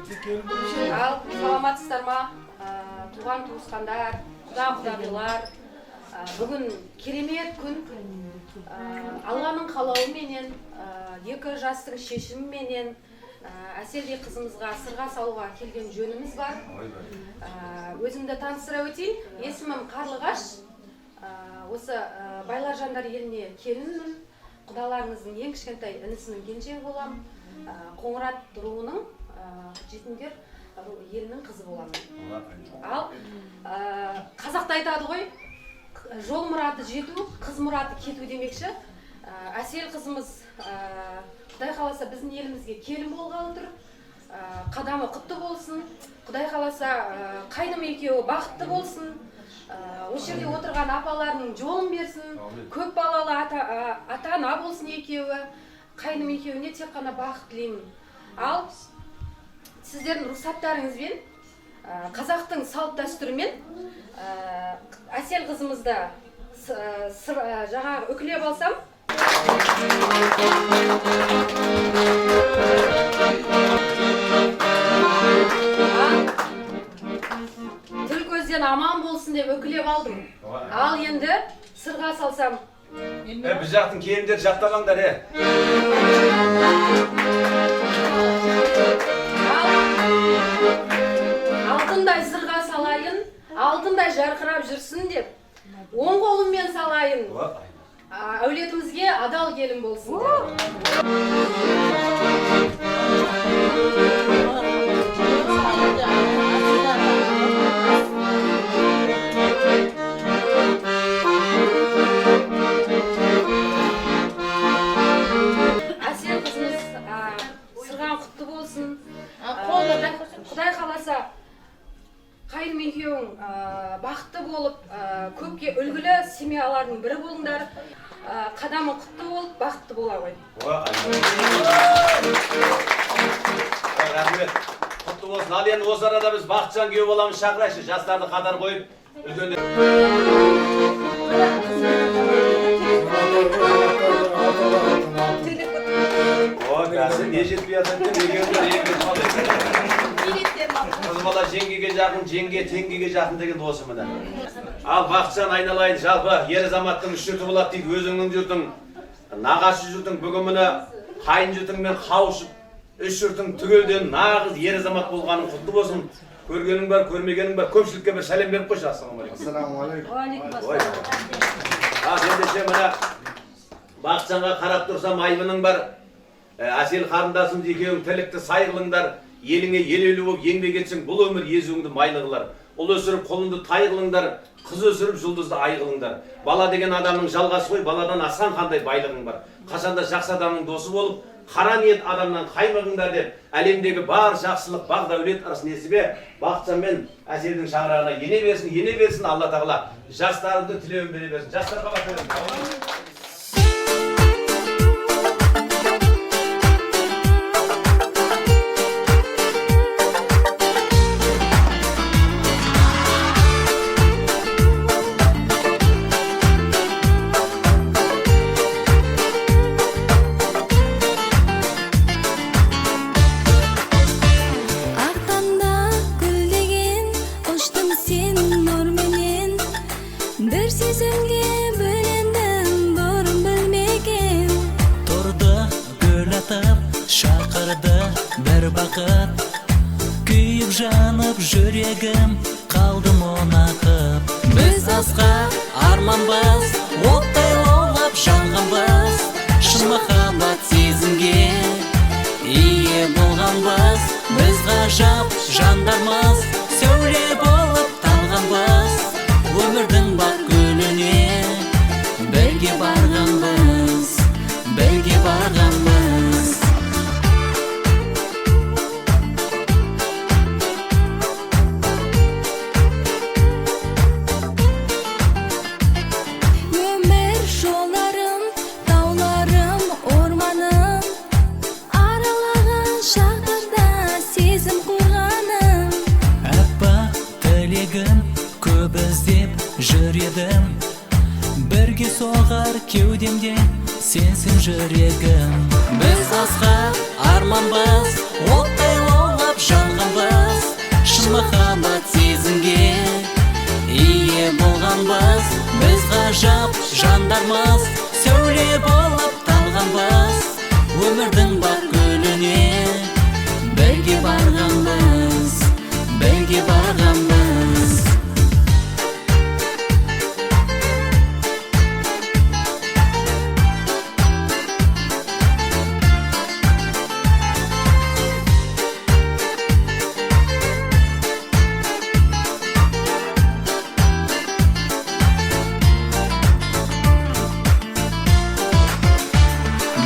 Ал, саламатсыздар ма? Туған туысқандар, құда-құдағилар. Бүгін керемет күн. Алланың қалауыменен, екі жастың шешіміменен Әселдей қызымызға сырға салуға келген жөніміз бар. Өзімді таныстыра өтейін. Есімім Қарлығаш. Осы Байлар жандар еліне келінмін. Құдаларыңыздың ең кішкентай інісінің келіншегі болам. Қоңырат руының жетімдер елінің қызы боламын. Ал қазақта айтады ғой, жол мұраты жету, қыз мұраты кету демекші. Әсел қызымыз Құдай қаласа біздің елімізге келін болғалы тұр. Қадамы құтты болсын. Құдай қаласа қайным екеуі бақытты болсын. Осы жерде отырған апаларының жолын берсін. Көп балалы ата-ана болсын екеуі. Қайным екеуіне тек қана бақыт тілеймін. Ал сіздердің рұқсаттарыңызбен қазақтың салт дәстүрімен Әсел қызымызды жаңағы үкілеп алсам. Тіл көзден аман болсын деп үкілеп алдым. Ал енді сырға салсам. Біз жақтың келіндер жатталаңдар, Алтындай сырға салайын, алтындай жарқырап жүрсін деп, оң қолыммен салайын. Әулетімізге адал келін болсын Әсел қызымыз сырған құтты болсын. Құдай қаласа қайным екеуің бақытты болып, көпке үлгілі семьялардың бірі болыңдар. Қадамы құтты болып, бақытты бола ғой. Рахмет. Құтты болсын. Ал енді осы арада біз бақытжан күйеу боламыз, шақырайшы. Жастарды қатар қойып, үлкендер. Кәсі не жетпей атады деп, қыз бала жеңгеге жақын, жеңге теңгеге жақын деген досы мына. Ал бақытжан айналайын, жалпы ер азаматтың үш жұрты болады дейді, өзіңнің жұртың, нағашы жұртың, бүгін міне қайын жұртыңмен қауышып, үш жұртың түгелден нағыз ер азамат болғаның құтты болсын. Көргенің бар, көрмегенің бар, көпшілікке бір сәлем беріп қойшы. Ассалаумағалейкум. Ендеше міне бақытжанға қарап тұрсам, айбының бар. Әсел қарындасымыз екеуің тірлікті сай қылыңдар, еліңе елеулі болып еңбек етсең, бұл өмір езуіңді майлы қылар. Ұл өсіріп қолыңды тай қылыңдар, қыз өсіріп жұлдызды ай қылыңдар. Бала деген адамның жалғасы ғой, баладан асқан қандай байлығың бар. Қашанда жақсы адамның досы болып, қара ниет адамнан қаймығыңдар деп, әлемдегі бар жақсылық, бақ дәулет ырыс несібе Бақытжан мен Әселдің шаңырағына ене берсін, Алла тағала жастарымды тілеуін бере берсін. Жастарға бақыт. Бір бақыт күйіп жанып жүрегім қалды мұнақып. Біз асқақ арманбыз, оттай лаулап жанғанбыз, шын махаббат сезімге ие болғанбыз. Біз ғажап жандармыз, сәуле болып талғанбыз, өмірдің бақ гүліне бірге барғанбыз, бірге барғанбыз. Көп іздеп жүр едім, бірге соғар кеудемде сенсің жүрегім. Біз асқақ арманбыз, оттай лаулап жанған ғажап жандармыз, сәуле болып талғанбыз, өмірдің бақ гүліне бірге барғанбыз, бірге барғанбыз.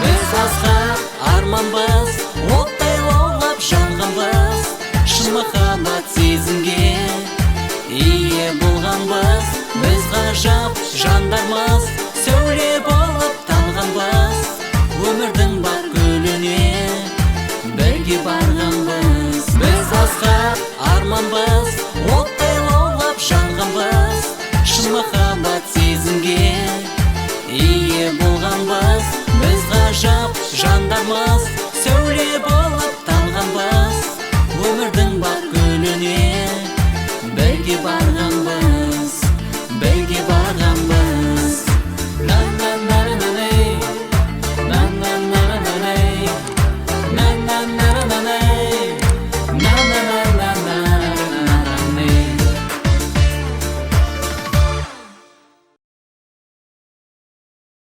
Біз асқақ арманбыз, оттай лаулап жанғанбыз, шын махаббат сезімге ие болғанбыз. Біз ғажап жандармыз, сәуле болып